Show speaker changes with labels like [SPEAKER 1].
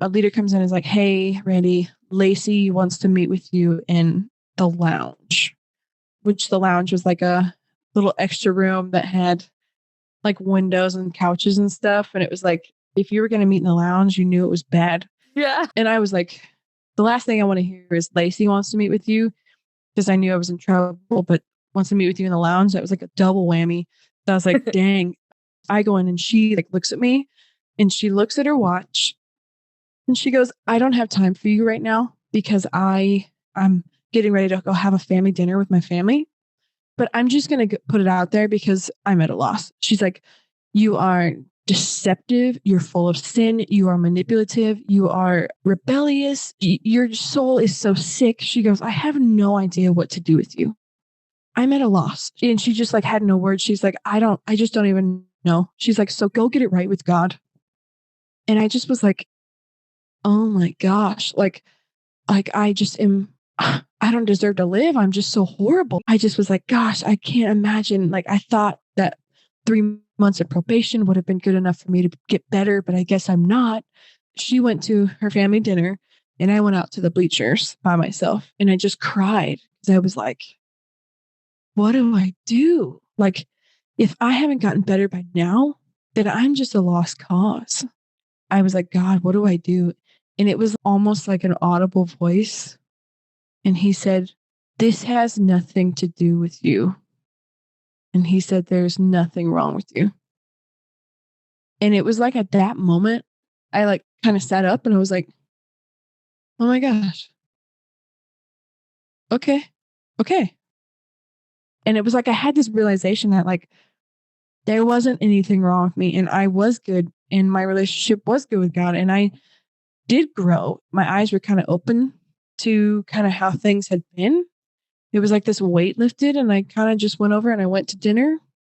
[SPEAKER 1] a leader comes in and is like, hey, Randi, Laci wants to meet with you in the lounge, which the lounge was like a little extra room that had like windows and couches and stuff. And it was like, if you were going to meet in the lounge, you knew it was bad.
[SPEAKER 2] Yeah.
[SPEAKER 1] And I was like, the last thing I want to hear is Laci wants to meet with you, because I knew I was in trouble, but wants to meet with you in the lounge. That was like a double whammy. So I was like, dang. I go in and she like looks at me and she looks at her watch and she goes, I don't have time for you right now because I'm getting ready to go have a family dinner with my family. But I'm just going to put it out there because I'm at a loss. She's like, you are deceptive. You're full of sin. You are manipulative. You are rebellious. Your soul is so sick. She goes, I have no idea what to do with you. I'm at a loss. And she just like had no words. She's like, I just don't even know. She's like, so go get it right with God. And I just was like, oh my gosh. Like I just am, I don't deserve to live. I'm just so horrible. I just was like, gosh, I can't imagine. Like I thought that 3 months of probation would have been good enough for me to get better, but I guess I'm not. She went to her family dinner and I went out to the bleachers by myself and I just cried because I was like, what do I do? Like, if I haven't gotten better by now, then I'm just a lost cause. I was like, God, what do I do? And it was almost like an audible voice. And he said, this has nothing to do with you. And he said, there's nothing wrong with you. And it was like at that moment, I like kind of sat up and I was like, oh my gosh. Okay. And it was like I had this realization that like there wasn't anything wrong with me and I was good and my relationship was good with God and I did grow. My eyes were kind of open to kind of how things had been. It was like this weight lifted and I kind of just went over and I went to dinner